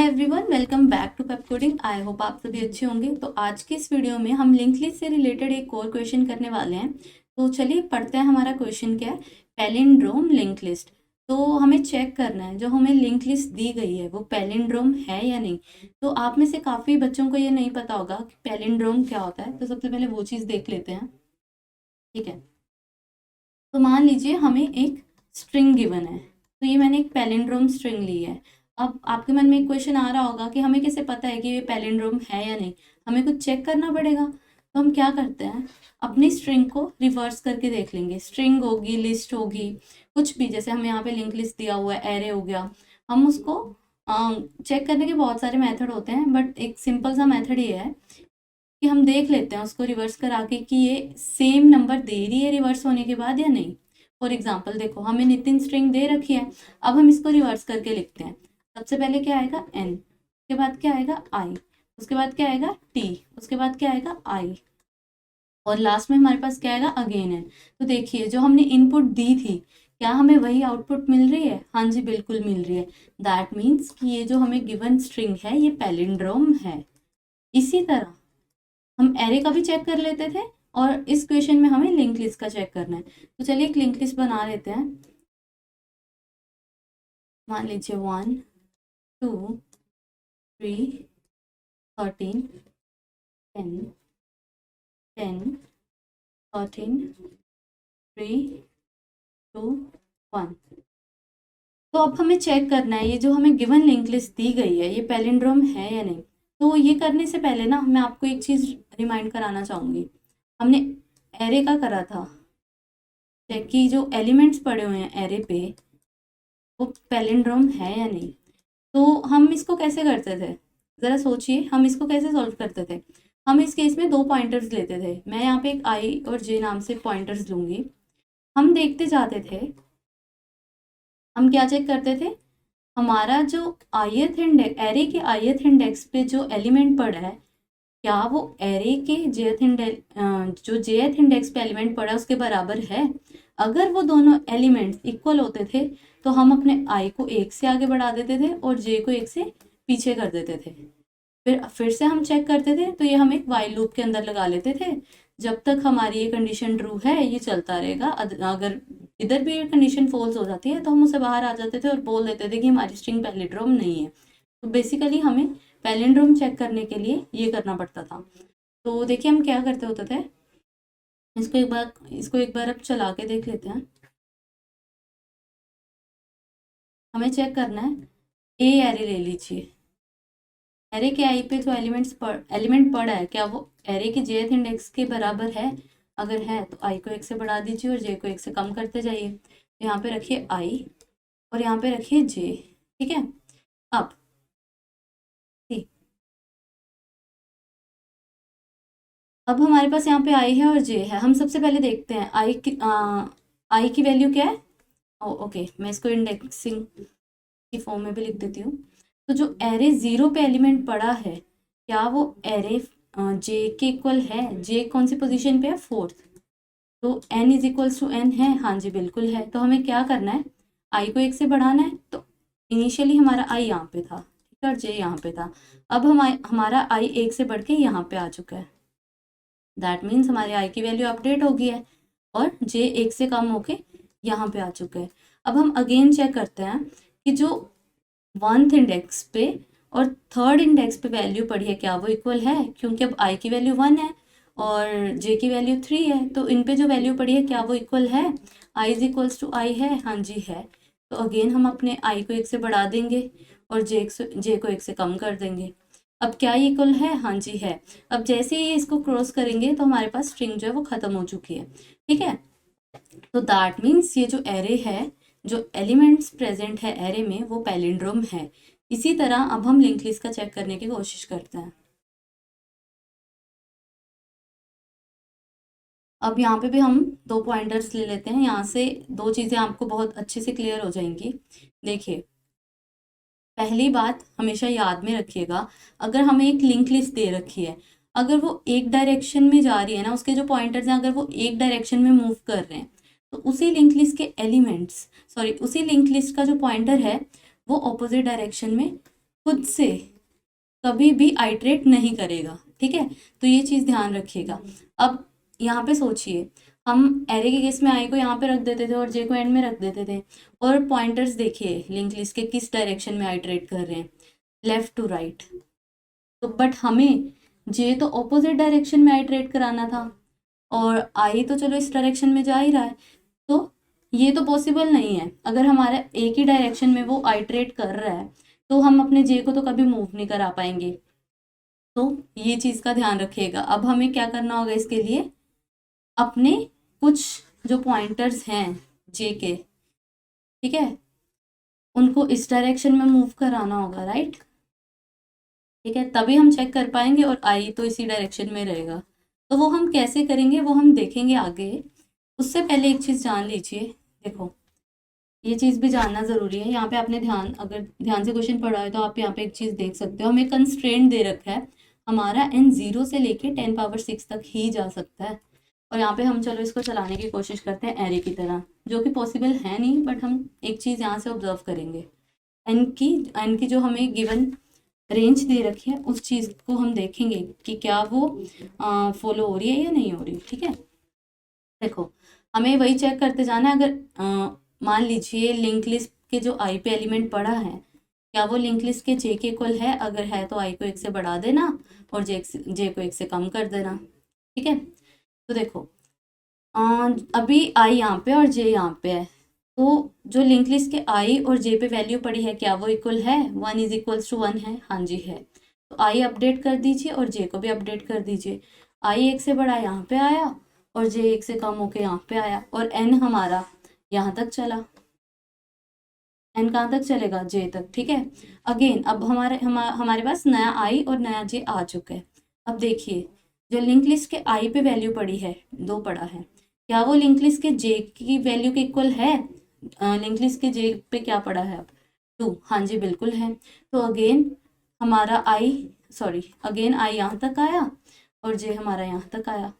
Hi everyone, welcome back to Pepcoding. I hope आप सभी अच्छे होंगे। तो आज की इस वीडियो में हम लिंक लिस्ट से रिलेटेड एक और क्वेश्चन करने वाले हैं। तो चलिए पढ़ते हैं। हमारा क्वेश्चन क्या है? Palindrome link list. तो हमें चेक करना है जो हमें लिंक लिस्ट दी गई है वो पैलिंड्रोम है या नहीं। तो आप में से काफ़ी बच्चों को ये नहीं पता होगा कि पैलिंड्रोम क्या होता है, तो सबसे पहले वो चीज़ देख लेते हैं। ठीक है, तो मान लीजिए हमें एक स्ट्रिंग गिवन है, तो ये मैंने एक पैलिंड्रोम स्ट्रिंग ली है। अब आपके मन में एक क्वेश्चन आ रहा होगा कि हमें कैसे पता है कि ये पैलिंड्रोम है या नहीं, हमें कुछ चेक करना पड़ेगा। तो हम क्या करते हैं, अपनी स्ट्रिंग को रिवर्स करके देख लेंगे। स्ट्रिंग होगी, लिस्ट होगी, कुछ भी, जैसे हमें यहाँ पे लिंक लिस्ट दिया हुआ है, एरे हो गया। हम उसको चेक करने के बहुत सारे मेथड होते हैं, बट एक सिंपल सा मेथड ये है कि हम देख लेते हैं उसको रिवर्स करा के कि ये सेम नंबर दे रही है रिवर्स होने के बाद या नहीं। फॉर एग्जाम्पल देखो, हमें नितिन स्ट्रिंग दे रखी है। अब हम इसको रिवर्स करके लिखते हैं। सबसे पहले क्या आएगा? एन, उसके बाद क्या आएगा? आई, उसके बाद क्या आएगा? टी, उसके बाद क्या आएगा? आई, और लास्ट में हमारे पास क्या आएगा? Again n. तो देखिए जो हमने इनपुट दी थी, क्या हमें वही आउटपुट मिल रही है? हाँ जी, बिल्कुल मिल रही है। दैट मीन्स कि ये जो हमें गिवन स्ट्रिंग है ये पैलिंड्रोम है। इसी तरह हम एरे का भी चेक कर लेते थे, और इस क्वेश्चन में हमें लिंक लिस्ट का चेक करना है। तो चलिए एक लिंक लिस्ट बना लेते हैं। मान लीजिए 1 2 3 13 10 10 13 3 2 1। तो अब हमें चेक करना है ये जो हमें गिवन लिंक लिस्ट दी गई है ये पैलिंड्रोम है या नहीं। तो ये करने से पहले ना मैं आपको एक चीज़ रिमाइंड कराना चाहूँगी। हमने एरे का करा था चेक कि जो एलिमेंट्स पड़े हुए हैं एरे पे वो पैलिंड्रोम है या नहीं। तो हम इसको कैसे करते थे, ज़रा सोचिए, हम इसको कैसे सॉल्व करते थे। हम इस केस में दो पॉइंटर्स लेते थे। मैं यहाँ पे एक आई और जे नाम से पॉइंटर्स लूँगी। हम देखते जाते थे, हम क्या चेक करते थे, हमारा जो ith इंडेक्स, एरे के ith इंडेक्स पे जो एलिमेंट पड़ा है, क्या वो एरे के jth इंडेक्स, जो jth इंडेक्स पे एलिमेंट पड़ा है उसके बराबर है। अगर वो दोनों एलिमेंट्स इक्वल होते थे तो हम अपने आई को एक से आगे बढ़ा देते थे और जे को एक से पीछे कर देते थे। फिर से हम चेक करते थे, तो ये हम एक वाइल लूप के अंदर लगा लेते थे। जब तक हमारी ये कंडीशन ट्रू है ये चलता रहेगा। अगर इधर भी ये कंडीशन फॉल्स हो जाती है तो हम उसे बाहर आ जाते थे और बोल देते थे कि हमारी स्ट्रिंग पैलिंड्रोम नहीं है। तो बेसिकली हमें पैलिंड्रोम चेक करने के लिए ये करना पड़ता था। तो देखिए हम क्या करते होते थे, इसको एक बार अब चला के देख लेते हैं। हमें चेक करना है, ए एरे ले लीजिए। एरे के आई पे जो एलिमेंट पड़ा है क्या वो एरे के जेथ इंडेक्स के बराबर है? अगर है तो आई को एक से बढ़ा दीजिए और जे को एक से कम करते जाइए। तो यहाँ पे रखिए आई और यहाँ पे रखिए जे। ठीक है, अब ठीक, अब हमारे पास यहाँ पे आई है और जे है। हम सबसे पहले देखते हैं आई की वैल्यू क्या है। ओके, मैं इसको इंडेक्सिंग की फॉर्म में भी लिख देती हूँ। तो जो एरे 0 पे एलिमेंट पड़ा है, क्या वो एरे जे के इक्वल है? जे कौन सी पोजीशन पे है? 4th। तो n is equals to n है। हाँ जी, बिल्कुल है। तो हमें क्या करना है, आई को एक से बढ़ाना है। तो इनिशियली हमारा आई यहाँ पे था, ठीक है, और जे यहाँ पे था। अब हमारा आई एक से बढ़ के यहाँ पे आ चुका है। दैट मीन्स हमारे आई की वैल्यू अपडेट हो गई है और जे एक से कम होके यहाँ पे आ चुका है। अब हम अगेन चेक करते हैं कि जो 1th इंडेक्स पे और 3rd इंडेक्स पे वैल्यू पड़ी है क्या वो इक्वल है, क्योंकि अब आई की वैल्यू 1 है और जे की वैल्यू 3 है। तो इन पे जो वैल्यू पड़ी है क्या वो इक्वल है? आई इज इक्वल्स टू आई है। हाँ जी है। तो अगेन हम अपने आई को एक से बढ़ा देंगे और जे को एक से कम कर देंगे। अब क्या ये इक्वल है? हाँ जी है। अब जैसे ही इसको क्रॉस करेंगे तो हमारे पास स्ट्रिंग जो है वो खत्म हो चुकी है। ठीक है, तो दैट मीन्स ये जो एरे है, जो एलिमेंट्स प्रेजेंट है एरे में वो पैलिंड्रोम है। इसी तरह अब हम लिंक लिस्ट का चेक करने की कोशिश करते हैं। अब यहाँ पे भी हम दो पॉइंटर्स ले लेते हैं। यहाँ से दो चीज़ें आपको बहुत अच्छे से क्लियर हो जाएंगी। देखिए, पहली बात हमेशा याद में रखिएगा, अगर हमें एक लिंक लिस्ट दे रखी है, अगर वो एक डायरेक्शन में जा रही है ना, उसके जो पॉइंटर्स हैं अगर वो एक डायरेक्शन में मूव कर रहे हैं, तो उसी लिंक लिस्ट के एलिमेंट्स, सॉरी उसी लिंक लिस्ट का जो पॉइंटर है वो ऑपोजिट डायरेक्शन में खुद से कभी भी आइटरेट नहीं करेगा, ठीक है। तो ये चीज़ ध्यान रखिएगा। अब यहाँ पे सोचिए, हम एरे के केस में आई को यहाँ पे रख देते थे और जे को एंड में रख देते थे, और पॉइंटर्स देखिए लिंक लिस्ट के किस डायरेक्शन में आइटरेट कर रहे हैं, लेफ्ट टू राइट। तो बट हमें जे तो ऑपोजिट डायरेक्शन में आइटरेट कराना था, और आई तो चलो इस डायरेक्शन में जा ही रहा है, तो ये तो पॉसिबल नहीं है। अगर हमारा एक ही डायरेक्शन में वो आइटरेट कर रहा है तो हम अपने जे को तो कभी मूव नहीं करा पाएंगे। तो ये चीज़ का ध्यान रखिएगा। अब हमें क्या करना होगा इसके लिए, अपने कुछ जो पॉइंटर्स हैं जे के, ठीक है, उनको इस डायरेक्शन में मूव कराना होगा, राइट, ठीक है, तभी हम चेक कर पाएंगे, और आई तो इसी डायरेक्शन में रहेगा। तो वो हम कैसे करेंगे वो हम देखेंगे आगे। उससे पहले एक चीज़ जान लीजिए, देखो ये चीज़ भी जानना ज़रूरी है। यहाँ पे आपने अगर ध्यान से क्वेश्चन पढ़ा है तो आप यहाँ पे एक चीज़ देख सकते हो, हमें कंस्ट्रेंट दे रखा है, हमारा n 0 से लेके 10⁻6 तक ही जा सकता है। और यहाँ पे हम चलो इसको चलाने की कोशिश करते हैं एरे की तरह, जो कि पॉसिबल है नहीं, बट हम एक चीज़ यहाँ से ऑब्जर्व करेंगे। एन की जो हमें गिवन रेंज दे रखी है उस चीज़ को हम देखेंगे कि क्या वो फॉलो हो रही है या नहीं हो रही, ठीक है। देखो हमें वही चेक करते जाना है। अगर मान लीजिए लिंक लिस्ट के जो आई पे एलिमेंट पड़ा है, क्या वो लिंक लिस्ट के जे के इक्वल है, अगर है तो आई को 1 से बढ़ा देना और जे को 1 से कम कर देना, ठीक है। तो देखो अभी आई यहाँ पे और जे यहाँ पे है, तो जो लिंक लिस्ट के आई और जे पे वैल्यू पड़ी है क्या वो इक्वल है, 1 इज इक्वल्स टू 1 है, हाँ जी है। तो आई अपडेट कर दीजिए और जे को भी अपडेट कर दीजिए। आई 1 से बड़ा यहाँ पे आया और जे 1 से कम होके यहाँ पे आया, और एन हमारा यहाँ तक चला। एन कहाँ तक चलेगा, जे तक, ठीक है। अगेन अब हमारे पास नया आई और नया जे आ चुका है। अब देखिए जो लिंक लिस्ट के आई पे वैल्यू पड़ी है 2 पड़ा है, क्या वो लिंक लिस्ट के जे की वैल्यू के इक्वल है। लिंक लिस्ट के जे पे क्या पड़ा है अब 2, हाँ जी बिल्कुल है। तो अगेन आई यहाँ तक आया और जे हमारा यहाँ तक आया,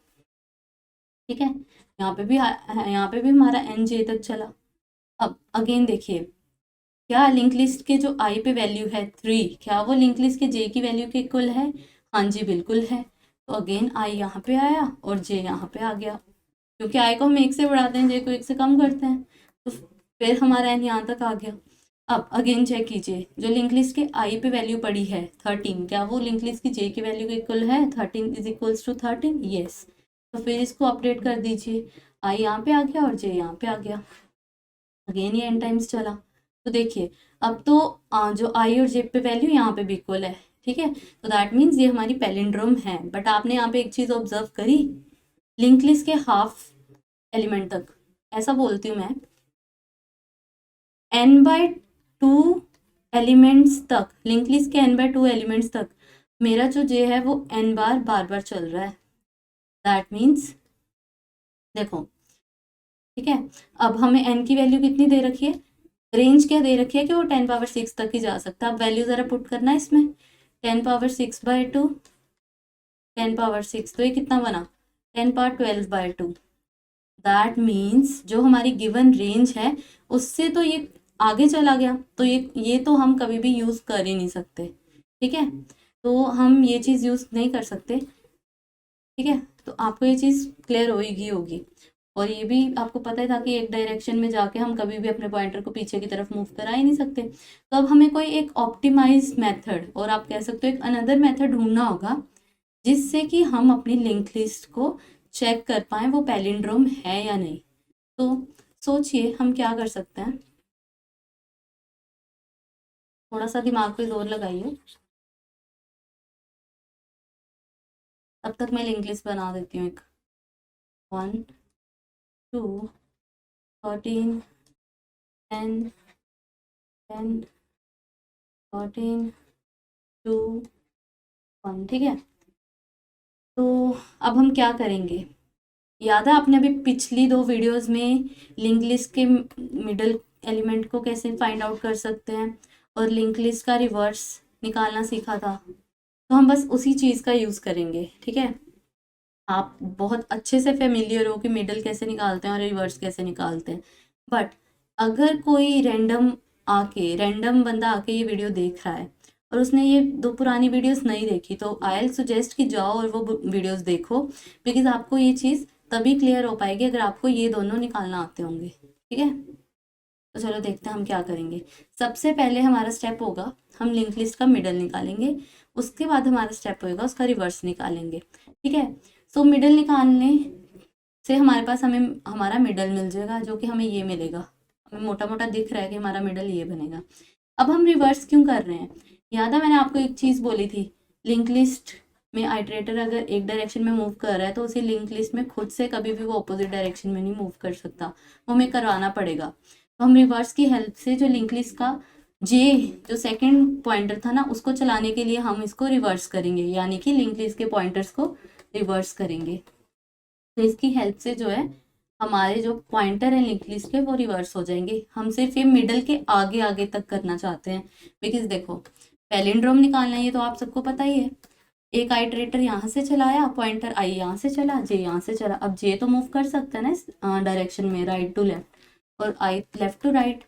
ठीक है। यहाँ पे भी हमारा एन जे तक चला। अब अगेन देखिए, क्या लिंक लिस्ट के जो आई पे वैल्यू है 3, क्या वो लिंक लिस्ट के जे की वैल्यू के इक्वल है, हाँ जी बिल्कुल है। तो अगेन आई यहाँ पे आया और जे यहाँ पे आ गया, क्योंकि आई को हम 1 से बढ़ाते हैं, जे को 1 से कम करते हैं, तो फिर हमारा एन यहाँ तक आ गया। अब अगेन चेक कीजिए, जो लिंक लिस्ट के आई पे वैल्यू पड़ी है 13, क्या वो लिंक लिस्ट की जे की वैल्यू के इक्वल है, 13 इज इक्वल्स टू 13, यस। तो फिर इसको अपडेट कर दीजिए, आई यहाँ पे आ गया और जे यहाँ पे आ गया। अगेन ये एन टाइम्स चला। तो देखिए अब तो जो आई और जे पे वैल्यू यहाँ पे भी इक्वल है, ठीक है। तो दैट मीन्स ये हमारी पैलिंड्रोम है। बट आपने यहाँ पे एक चीज़ ऑब्जर्व करी, लिंक लिस्ट के हाफ एलिमेंट तक, ऐसा बोलती हूँ मैं, n/2 एलिमेंट्स तक, लिंक लिस्ट के n/2 एलिमेंट्स तक मेरा जो जे है वो n बार बार चल रहा है। दैट मीन्स देखो, ठीक है, अब हमें n की वैल्यू कितनी दे रखी है, रेंज क्या दे रखी है कि वो 10⁻6 तक ही जा सकता है। अब वैल्यू ज़रा पुट करना है इसमें, 10⁻6/2, 10⁻6 तो ये कितना बना, 10⁻12/2। दैट मीन्स जो हमारी गिवन रेंज है उससे तो ये आगे चला गया, तो ये तो हम कभी भी यूज़ कर ही नहीं सकते, ठीक है। तो हम ये चीज़ यूज़ नहीं कर सकते, ठीक है। तो आपको ये चीज़ क्लियर होगी। और ये भी आपको पता ही था कि एक डायरेक्शन में जाके हम कभी भी अपने पॉइंटर को पीछे की तरफ मूव करा ही नहीं सकते। तो अब हमें कोई एक ऑप्टिमाइज मेथड, और आप कह सकते हो एक अनदर मेथड ढूंढना होगा, जिससे कि हम अपनी लिंक लिस्ट को चेक कर पाएँ वो पैलिंड्रोम है या नहीं। तो सोचिए हम क्या कर सकते हैं, थोड़ा सा दिमाग पे जोर लगाइए। तब तक मैं लिंक लिस्ट बना देती हूँ एक, 1 2 13 10 10 13 2 1, ठीक है। तो अब हम क्या करेंगे, याद है आपने अभी पिछली 2 वीडियोस में लिंक लिस्ट के मिडल एलिमेंट को कैसे फाइंड आउट कर सकते हैं और लिंक लिस्ट का रिवर्स निकालना सीखा था। तो हम बस उसी चीज़ का यूज़ करेंगे, ठीक है। आप बहुत अच्छे से फेमिलियर हो कि मिडल कैसे निकालते हैं और रिवर्स कैसे निकालते हैं। बट अगर कोई रैंडम बंदा आके ये वीडियो देख रहा है और उसने ये 2 पुरानी वीडियोस नहीं देखी, तो आई विल सजेस्ट कि जाओ और वो वीडियोस देखो, बिकॉज आपको ये चीज़ तभी क्लियर हो पाएगी अगर आपको ये दोनों निकालना आते होंगे। ठीक है, तो चलो देखते हैं हम क्या करेंगे। सबसे पहले हमारा स्टेप होगा, हम लिंक लिस्ट का मिडल निकालेंगे, उसके बाद हमारा स्टेप होगा उसका रिवर्स निकालेंगे। ठीक है, सो मिडल निकालने से हमारे पास हमें हमारा मिडल मिल जाएगा, जो कि हमें ये मिलेगा, हमें मोटा मोटा दिख रहा है कि हमारा मिडल ये बनेगा। अब हम रिवर्स क्यों कर रहे हैं? याद है मैंने आपको एक चीज़ बोली थी, लिंक लिस्ट में आइटरेटर अगर एक डायरेक्शन में मूव कर रहा है तो उसी लिंक लिस्ट में खुद से कभी भी वो अपोजिट डायरेक्शन में नहीं मूव कर सकता, वो हमें करवाना पड़ेगा। तो हम रिवर्स की हेल्प से जो लिंक लिस्ट का जे जो सेकंड पॉइंटर था ना, उसको चलाने के लिए हम इसको रिवर्स करेंगे, यानी कि लिंक लिस्ट के पॉइंटर्स को रिवर्स करेंगे। तो इसकी हेल्प से जो है हमारे जो पॉइंटर है लिंक लिस्ट के वो रिवर्स हो जाएंगे। हम सिर्फ ये मिडल के आगे आगे तक करना चाहते हैं, बिकॉज देखो पैलिंड्रोम निकालना है, ये तो आप सबको पता ही है। एक आइटरेटर यहाँ से चलाया, पॉइंटर आई यहाँ से चला, जे यहाँ से चला। अब जे तो मूव कर सकता है ना इस डायरेक्शन में, राइट टू लेफ्ट, और आई लेफ्ट टू राइट।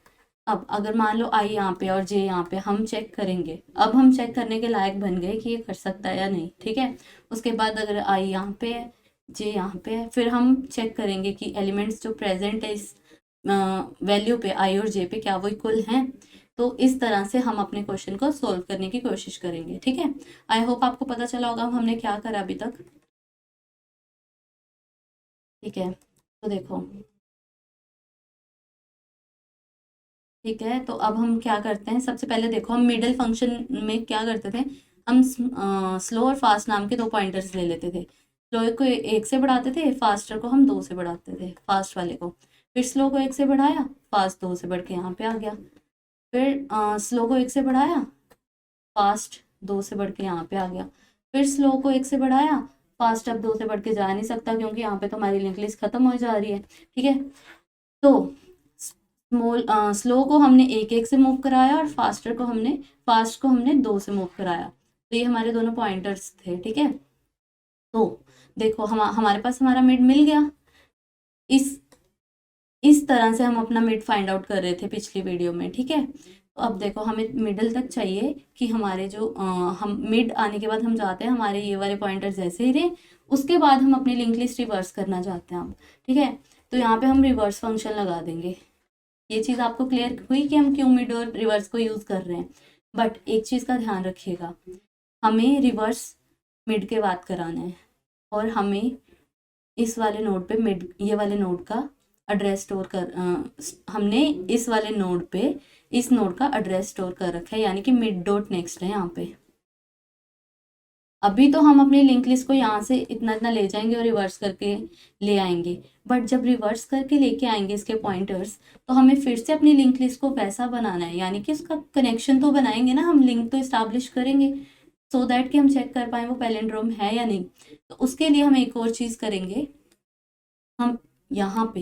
अब अगर मान लो आई यहाँ पे और जे यहाँ पे, हम चेक करेंगे, अब हम चेक करने के लायक बन गए कि ये कर सकता है या नहीं। ठीक है, उसके बाद अगर आई यहाँ पे है, जे यहाँ पे है, फिर हम चेक करेंगे कि एलिमेंट्स जो प्रेजेंट है इस वैल्यू पे आई और जे पे, क्या वो इक्वल हैं। तो इस तरह से हम अपने क्वेश्चन को सोल्व करने की कोशिश करेंगे। ठीक है, आई होप आपको पता चला होगा हमने क्या करा अभी तक। ठीक है, तो देखो, ठीक है, तो अब हम क्या करते हैं, सबसे पहले देखो हम मिडल फंक्शन में क्या करते थे, हम स्लो और फास्ट नाम के 2 पॉइंटर्स ले लेते थे। स्लो को 1 से बढ़ाते थे, फास्टर को हम 2 से बढ़ाते थे, फास्ट वाले को। फिर स्लो को 1 से बढ़ाया, फास्ट 2 से बढ़ के यहाँ पे आ गया। फिर स्लो को 1 से बढ़ाया, फास्ट 2 से बढ़ के यहाँ पे आ गया। फिर स्लो को 1 से बढ़ाया, फास्ट अब 2 से बढ़ के जा नहीं सकता, क्योंकि यहाँ पे तो हमारी लिंक लिस्ट खत्म हो जा रही है। ठीक है, तो स्लो को हमने 1 से मूव कराया और फास्ट को हमने 2 से मूव कराया। तो ये हमारे दोनों पॉइंटर्स थे। ठीक है, तो देखो हमारे पास हमारा मिड मिल गया। इस तरह से हम अपना मिड फाइंड आउट कर रहे थे पिछली वीडियो में। ठीक है, तो अब देखो हमें मिडल तक चाहिए कि हमारे जो हम मिड आने के बाद हम चाहते हैं हमारे ये वाले पॉइंटर्स जैसे ही रहे, उसके बाद हम अपनी लिंक लिस्ट रिवर्स करना चाहते हैं अब। ठीक है, तो यहाँ पे हम रिवर्स फंक्शन लगा देंगे। ये चीज़ आपको क्लियर हुई कि हम क्यों मिड और रिवर्स को यूज़ कर रहे हैं। बट एक चीज़ का ध्यान रखिएगा, हमें रिवर्स मिड के बाद कराना है, और हमें इस वाले नोड पे मिड, ये वाले नोड का एड्रेस स्टोर कर हमने इस वाले नोड पे इस नोड का एड्रेस स्टोर कर रखा है, यानी कि मिड डॉट नेक्स्ट है यहाँ पे। अभी तो हम अपनी लिंक लिस्ट को यहाँ से इतना इतना ले जाएंगे और रिवर्स करके ले आएंगे, बट जब रिवर्स करके लेके आएंगे इसके पॉइंटर्स, तो हमें फिर से अपनी लिंक लिस्ट को वैसा बनाना है, यानी कि उसका कनेक्शन तो बनाएंगे ना, हम लिंक तो इस्टेब्लिश करेंगे, सो दैट कि हम चेक कर पाए वो पैलिंड्रोम है या नहीं। तो उसके लिए हम एक और चीज़ करेंगे, हम यहाँ पे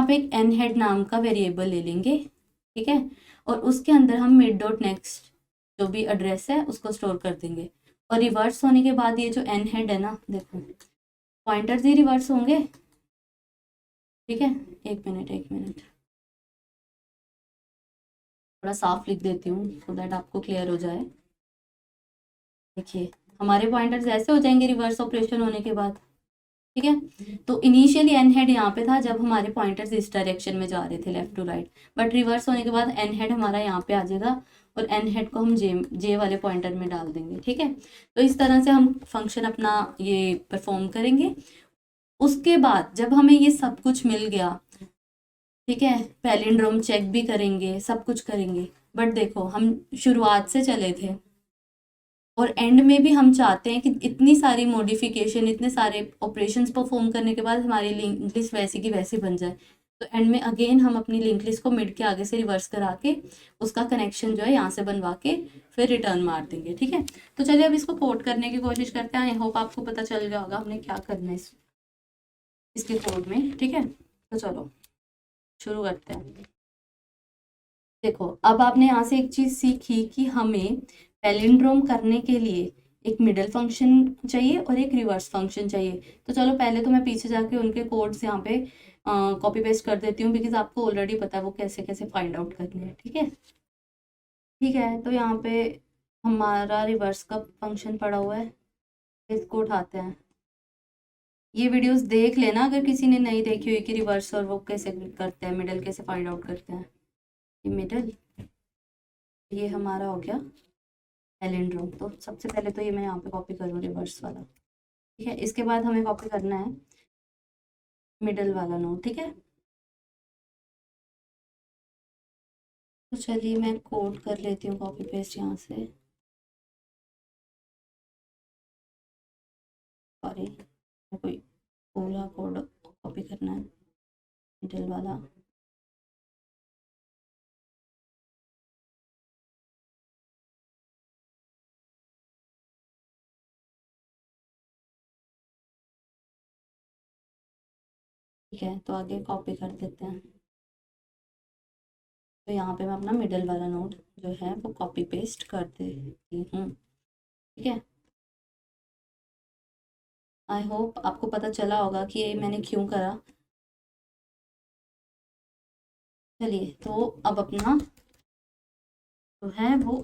एक एन हेड नाम का वेरिएबल ले लेंगे। ठीक है, और उसके अंदर हम मिड डॉट नेक्स्ट जो भी एड्रेस है उसको स्टोर कर देंगे। और रिवर्स होने के बाद ये जो एन हेड है ना, देखो पॉइंटर्स ही रिवर्स होंगे। ठीक है, एक मिनट थोड़ा साफ लिख देती हूँ सो दैट आपको क्लियर हो जाए। देखिए हमारे पॉइंटर्स ऐसे हो जाएंगे रिवर्स ऑपरेशन होने के बाद। ठीक है, तो इनिशियली एन हेड यहाँ पे था जब हमारे पॉइंटर्स इस डायरेक्शन में जा रहे थे, left to right, but reverse होने के बाद एन हेड हमारा यहाँ पे आ जाएगा, और एन हेड को हम जे वाले पॉइंटर में डाल देंगे। ठीक है, तो इस तरह से हम फंक्शन अपना ये परफॉर्म करेंगे। उसके बाद जब हमें ये सब कुछ मिल गया, ठीक है, पैलिंड्रोम चेक भी करेंगे, सब कुछ करेंगे, बट देखो हम शुरुआत से चले थे और एंड में भी हम चाहते हैं कि इतनी सारी मॉडिफिकेशन, इतने सारे ऑपरेशंस परफॉर्म करने के बाद हमारी लिंक लिस्ट वैसी की वैसी बन जाए। तो एंड में अगेन हम अपनी लिंक लिस्ट को मिड के आगे से रिवर्स करा के उसका कनेक्शन जो है यहाँ से बनवा के फिर रिटर्न मार देंगे। ठीक है, तो चलिए अब इसको कोड करने की कोशिश करते हैं। आई होप आपको पता चल गया होगा हमने क्या करना है इसके कोड में। ठीक है, तो चलो शुरू करते हैं। देखो अब आपने यहाँ से एक चीज़ सीखी कि हमें पैलिंड्रोम करने के लिए एक मिडल फंक्शन चाहिए और एक रिवर्स फंक्शन चाहिए। तो चलो पहले तो मैं पीछे जाके उनके कोड्स यहाँ पे कॉपी पेस्ट कर देती हूँ, बिकॉज आपको ऑलरेडी पता है वो कैसे कैसे फाइंड आउट करने हैं। ठीक है, ठीक है, तो यहाँ पे हमारा रिवर्स का फंक्शन पड़ा हुआ है, इसको उठाते हैं। ये वीडियोस देख लेना अगर किसी ने नहीं देखी हुई कि रिवर्स और वो कैसे करते हैं, मिडल कैसे फाइंड आउट करते हैं। ये मिडल, ये हमारा हो गया पैलिंड्रोम। तो सबसे पहले तो ये मैं यहाँ पे कॉपी करूँ रिवर्स वाला, ठीक है। इसके बाद हमें कॉपी करना है मिडल वाला नोड, ठीक है। तो चलिए मैं कोड कर लेती हूँ कॉपी पेस्ट यहाँ से, सॉरी कोई पूरा कोड कॉपी करना है मिडल वाला। ठीक है, तो आगे कॉपी कर देते हैं। तो यहाँ पे मैं अपना मिडल वाला नोड जो है वो कॉपी पेस्ट कर देती हूँ, ठीक है। आई होप आपको पता चला होगा कि ये मैंने क्यों करा। चलिए, तो अब अपना जो है वो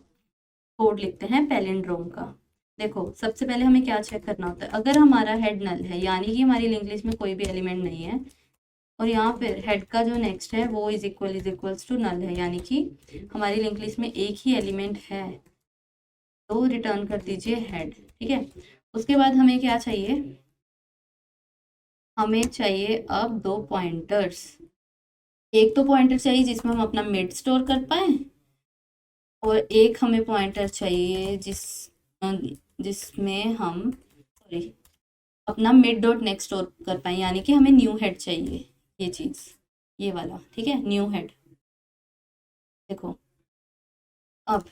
कोड लिखते हैं पैलिंड्रोम का। देखो, सबसे पहले हमें क्या चेक करना होता है, अगर हमारा हेड नल है यानी कि हमारी लिंक लिस्ट में कोई भी एलिमेंट नहीं है, और यहाँ फिर हेड का जो नेक्स्ट है वो इज इक्वल्स टू नल है, यानी कि हमारी लिंक लिस्ट में एक ही एलिमेंट है, तो रिटर्न कर दीजिए हेड, ठीक है। उसके बाद हमें क्या चाहिए, हमें चाहिए अब दो पॉइंटर्स। एक तो पॉइंटर चाहिए जिसमें हम अपना मिड स्टोर कर पाए, और एक हमें पॉइंटर चाहिए जिसमें हम सॉरी अपना मिड डॉट नेक्स्ट स्टोर कर पाए, यानी कि हमें न्यू हेड चाहिए, ये चीज़, ये वाला, ठीक है, न्यू हेड। देखो, अब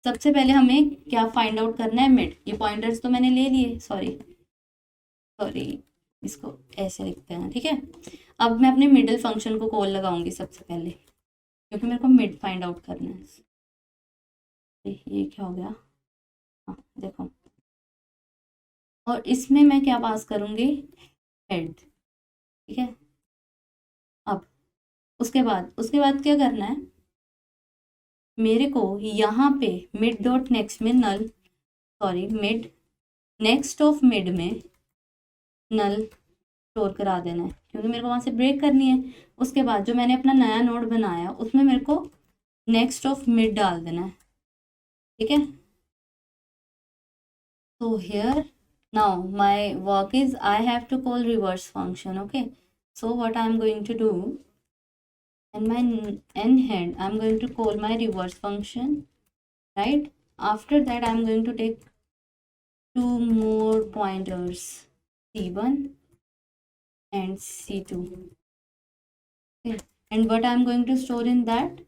सबसे पहले हमें क्या फाइंड आउट करना है, मिड। ये पॉइंटर्स तो मैंने ले लिए, सॉरी इसको ऐसे लिखते हैं, ठीक है। अब मैं अपने मिडल फंक्शन को कॉल लगाऊंगी सबसे पहले, क्योंकि मेरे को मिड फाइंड आउट करना है। ये क्या हो गया, हाँ देखो, और इसमें मैं क्या पास करूंगी, हेड, ठीक है। अब उसके बाद क्या करना है, मेरे को यहाँ पे मिड डॉट नेक्स्ट में मिड नेक्स्ट ऑफ मिड में नल स्टोर करा देना है, क्योंकि मेरे को वहाँ से ब्रेक करनी है। उसके बाद जो मैंने अपना नया नोड बनाया उसमें मेरे को नेक्स्ट ऑफ मिड डाल देना है, ठीक है। So here now my work is I have to call reverse function, okay. So what I am going to do, in my n head I am going to call my reverse function, right. After that I am going to take two more pointers, c1 and c2, okay. And what I am going to store in that,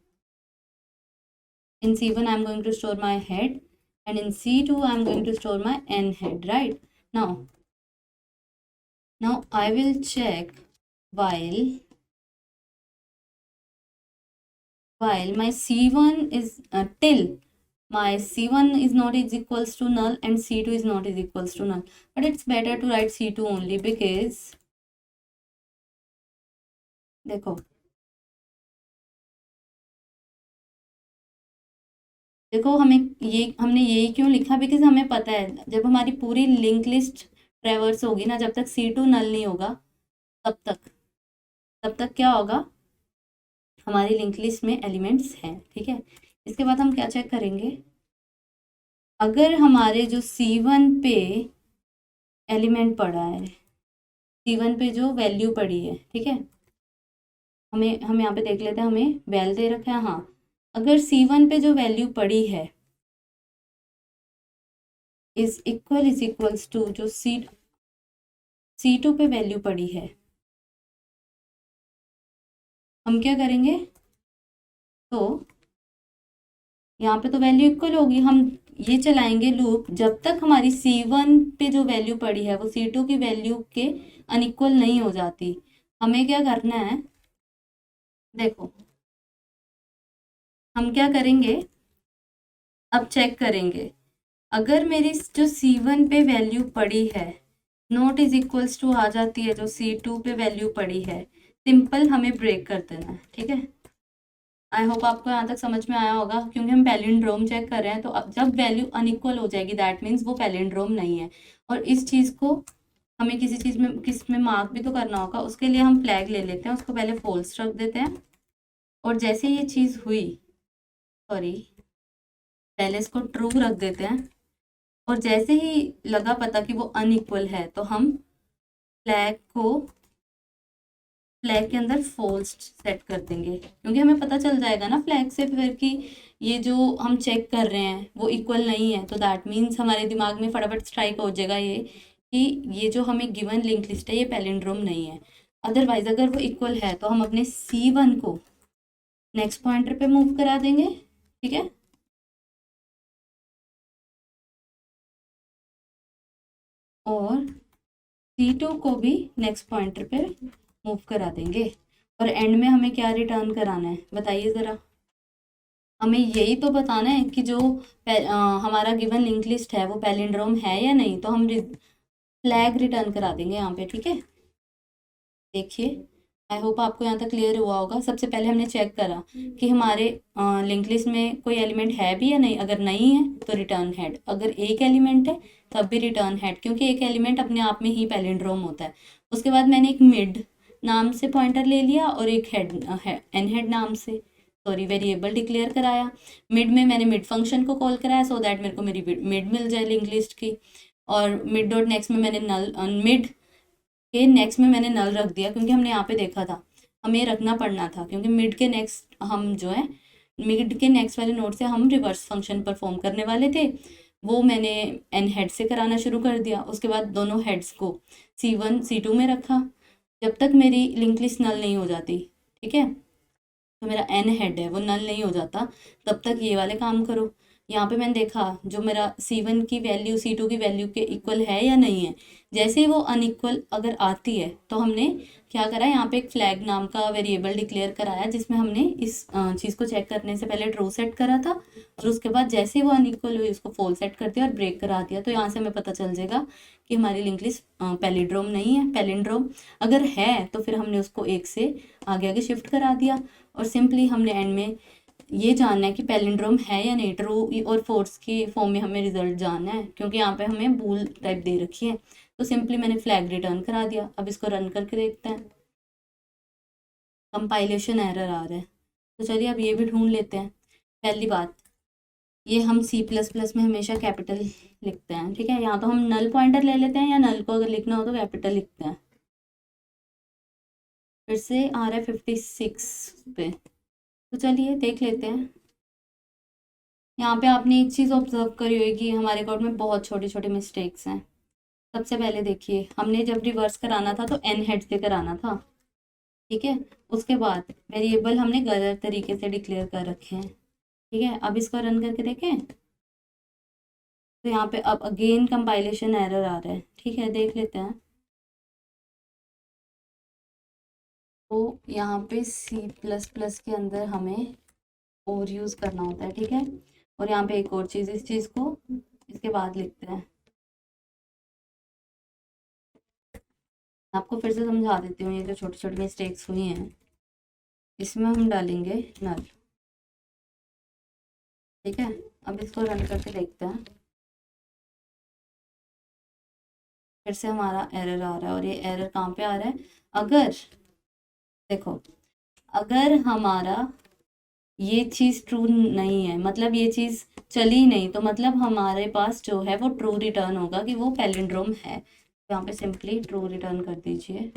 in c1 I am going to store my head, and in c2 I am going to store my n head, right. Now I will check while my c1 is till my c1 is not is equals to null and c2 is not is equals to null, but it's better to write c2 only, because देखो हमने यही क्यों लिखा, because हमें पता है जब हमारी पूरी लिंक लिस्ट ट्रेवर्स होगी ना, जब तक c2 नल नहीं होगा तब तक क्या होगा, हमारी लिंक लिस्ट में एलिमेंट्स हैं, ठीक है। इसके बाद हम क्या चेक करेंगे, अगर हमारे जो c1 पे एलिमेंट पड़ा है, c1 पे जो वैल्यू पड़ी है, ठीक है, हम यहाँ पे देख लेते हैं, हमें वैल दे रखा है, हाँ। अगर c1 पे जो वैल्यू पड़ी है इज इक्वल्स टू जो c2 पे वैल्यू पड़ी है, हम क्या करेंगे, तो यहाँ पे तो वैल्यू इक्वल होगी, हम ये चलाएंगे लूप जब तक हमारी c1 पे जो वैल्यू पड़ी है वो c2 की वैल्यू के अनइक्वल नहीं हो जाती। हमें क्या करना है, देखो हम क्या करेंगे, अब चेक करेंगे, अगर मेरी जो c1 पे वैल्यू पड़ी है नॉट इज इक्वल्स टू आ जाती है जो c2 पे वैल्यू पड़ी है, सिंपल हमें ब्रेक कर देना है, ठीक है। आई होप आपको यहाँ तक समझ में आया होगा, क्योंकि हम पैलिंड्रोम चेक कर रहे हैं, तो अब जब वैल्यू अनइक्वल हो जाएगी दैट मीन्स वो पैलिंड्रोम नहीं है। और इस चीज़ को हमें किसी चीज़ में किस में मार्क भी तो करना होगा, उसके लिए हम फ्लैग ले लेते हैं, उसको पहले फॉल्स रख देते हैं। और जैसे ये चीज़ हुई, सॉरी, पहले इसको ट्रू रख देते हैं। और जैसे ही लगा पता कि वो अनइक्वल है, तो हम फ्लैग के अंदर फॉल्स सेट कर देंगे, क्योंकि हमें पता चल जाएगा ना फ्लैग से फिर कि ये जो हम चेक कर रहे हैं वो इक्वल नहीं है। तो दैट मीन्स हमारे दिमाग में फटाफट स्ट्राइक हो जाएगा ये कि ये जो हमें गिवन लिंक लिस्ट है ये पैलिंड्रोम नहीं है। अदरवाइज अगर वो इक्वल है तो हम अपने C1 को नेक्स्ट पॉइंटर पे मूव करा देंगे, ठीक है। और C2 को भी नेक्स्ट पॉइंटर पे मूव करा देंगे। और एंड में हमें क्या रिटर्न कराना है बताइए ज़रा। हमें यही तो बताना है कि जो हमारा गिवन लिंक लिस्ट है वो पैलिंड्रोम है या नहीं, तो हम फ्लैग रिटर्न करा देंगे यहाँ पे, ठीक है। देखिए, आई होप आपको यहाँ तक क्लियर हुआ होगा। सबसे पहले हमने चेक करा कि हमारे लिंक लिस्ट में कोई एलिमेंट है भी या नहीं। अगर नहीं है तो रिटर्न हेड, अगर एक एलिमेंट है तब भी रिटर्न हेड, क्योंकि एक एलिमेंट अपने आप में ही पैलिंड्रोम होता है। उसके बाद मैंने एक मिड नाम से पॉइंटर ले लिया और एक हेड एन हेड नाम से वेरिएबल डिक्लेयर कराया। मिड में मैंने मिड फंक्शन को कॉल कराया सो दैट मेरे को मेरी मिड मिल जाए लिंक लिस्ट की। और मिड डॉट नेक्स्ट में मैंने मिड के नेक्स्ट में मैंने नल रख दिया, क्योंकि हमने यहाँ पे देखा था हमें रखना पड़ना था, क्योंकि मिड के नेक्स्ट हम जो है मिड के नेक्स्ट वाले नोड से हम रिवर्स फंक्शन परफॉर्म करने वाले थे। वो मैंने एन हेड से कराना शुरू कर दिया। उसके बाद दोनों हेड्स को C1 C2 में रखा जब तक मेरी लिंक लिस्ट नल नहीं हो जाती, ठीक है। तो मेरा एन हेड है वो नल नहीं हो जाता, तब तक ये वाले काम करो। यहाँ पे मैंने देखा जो मेरा C1 की वैल्यू C2 की वैल्यू के इक्वल है या नहीं है। जैसे ही वो अनइक्वल अगर आती है तो हमने क्या करा, यहाँ पे एक फ्लैग नाम का वेरिएबल डिक्लेयर कराया, जिसमें हमने इस चीज़ को चेक करने से पहले ट्रू सेट करा था। और उसके बाद जैसे ही वो अनइक्वल हुई उसको फॉल्स सेट कर दिया और ब्रेक करा दिया। तो यहाँ से हमें पता चल जाएगा कि हमारी लिंक लिस्ट पैलिंड्रोम नहीं है। पैलिंड्रोम अगर है तो फिर हमने उसको एक से आगे आगे शिफ्ट करा दिया। और सिंपली हमने एंड में ये जानना है कि पैलिंड्रोम है या नहीं। ट्रू और फोर्स की फॉर्म में हमें रिजल्ट जानना है, क्योंकि यहाँ पे हमें बूल टाइप दे रखी है। तो सिंपली मैंने फ्लैग रिटर्न करा दिया। अब इसको रन करके देखते हैं। कंपाइलेशन एरर आ रहा है, तो चलिए अब ये भी ढूंढ लेते हैं। पहली बात, ये हम C++ में हमेशा कैपिटल लिखते हैं, ठीक है। यहाँ तो हम नल पॉइंटर ले लेते हैं, या नल को अगर लिखना हो तो कैपिटल लिखते हैं। फिर से आ रहा है 56 पे, तो चलिए देख लेते हैं। यहाँ पे आपने एक चीज़ ऑब्जर्व करी होगी, हमारे कोड में बहुत छोटे छोटे मिस्टेक्स हैं। सबसे पहले देखिए, हमने जब रिवर्स कराना था तो एन हेड से कराना था, ठीक है। उसके बाद वेरिएबल हमने गलत तरीके से डिक्लेयर कर रखे हैं, ठीक है। अब इसको रन करके देखें तो यहाँ पे अब अगेन कंपाइलेशन एरर आ रहा है, ठीक है। देख लेते हैं। तो यहाँ पे C++ के अंदर हमें और यूज़ करना होता है, ठीक है। और यहाँ पे एक और चीज़, इस चीज़ को इसके बाद लिखते हैं। आपको फिर से समझा देती हूँ, ये जो छोटी छोटी मिस्टेक्स हुई हैं इसमें हम डालेंगे नल, ठीक है। अब इसको रन करके देखते हैं। फिर से हमारा एरर आ रहा है, और ये एरर कहाँ पे आ रहा है, अगर देखो, अगर हमारा ये चीज़ ट्रू नहीं है, मतलब ये चीज़ चली नहीं, तो मतलब हमारे पास जो है वो ट्रू रिटर्न होगा कि वो पैलिंड्रोम है। तो यहाँ पे सिंपली ट्रू रिटर्न कर दीजिए।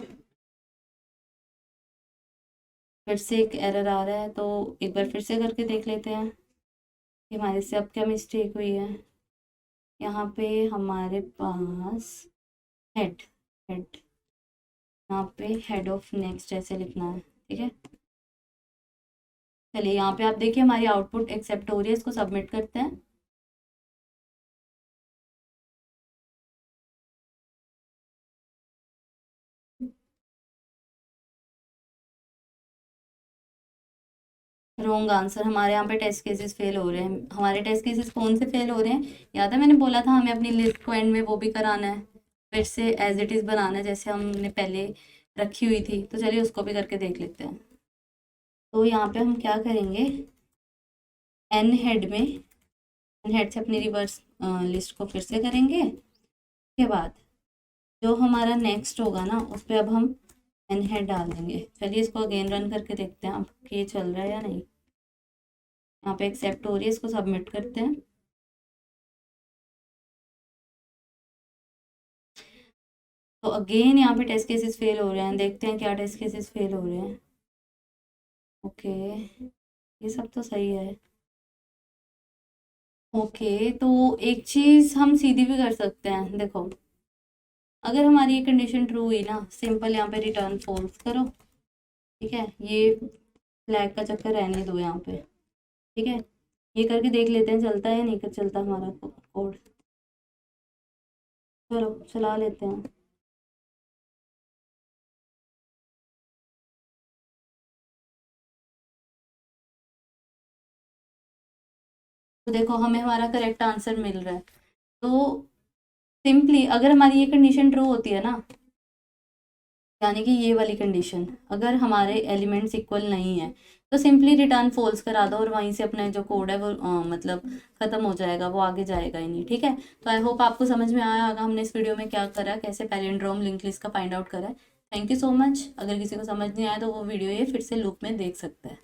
फिर से एक एरर आ रहा है, तो एक बार फिर से करके देख लेते हैं कि हमारे से अब क्या मिस्टेक हुई है। यहाँ पे हमारे पास हेड हेड यहाँ पे हेड ऑफ नेक्स्ट ऐसे लिखना है, ठीक है। चलिए यहाँ पे आप देखिए हमारी आउटपुट एक्सेप्ट हो रही है, इसको सबमिट करते हैं। रॉन्ग आंसर, हमारे यहाँ पे टेस्ट केसेस फेल हो रहे हैं। हमारे टेस्ट केसेस कौन से फेल हो रहे हैं, याद है मैंने बोला था हमें अपनी लिस्ट को एंड में वो भी कराना है, फिर से एज इट इज़ बनाना है जैसे हमने पहले रखी हुई थी। तो चलिए उसको भी करके देख लेते हैं। तो यहाँ पे हम क्या करेंगे, एन हेड में, एन हेड से अपनी रिवर्स लिस्ट को फिर से करेंगे। उसके बाद जो हमारा नेक्स्ट होगा ना, उस पर अब हम एन हेड डाल देंगे। चलिए इसको अगेन रन करके देखते हैं अब कि ये चल रहा है या नहीं। यहाँ पे एक्सेप्ट हो रही है, इसको सबमिट करते हैं। तो अगेन यहाँ पे टेस्ट केसेस फेल हो रहे हैं, देखते हैं क्या टेस्ट केसेस फेल हो रहे हैं। ओके, ये सब तो सही है। ओके, तो एक चीज़ हम सीधी भी कर सकते हैं, देखो अगर हमारी ये कंडीशन ट्रू हुई ना, सिंपल यहाँ पे रिटर्न फॉल्स करो। ठीक है, ये फ्लैग का चक्कर रहने दो यहाँ पे। ठीक है, ये करके देख लेते हैं चलता है या नहीं चलता हमारा कोड। चलो चला लेते हैं। तो देखो हमें हमारा करेक्ट आंसर मिल रहा है। तो सिंपली अगर हमारी ये कंडीशन ट्रू होती है ना, यानी कि ये वाली कंडीशन, अगर हमारे एलिमेंट्स इक्वल नहीं है, तो सिंपली रिटर्न फॉल्स करा दो और वहीं से अपना जो कोड है वो मतलब ख़त्म हो जाएगा, वो आगे जाएगा ही नहीं। ठीक है, तो आई होप आपको समझ में आया होगा हमने इस वीडियो में क्या करा, कैसे पैलिंड्रोम लिंक लिस्ट का फाइंड आउट करा है। Thank you so much. अगर किसी को समझ नहीं आया तो वो वीडियो ये फिर से लूप में देख सकता है।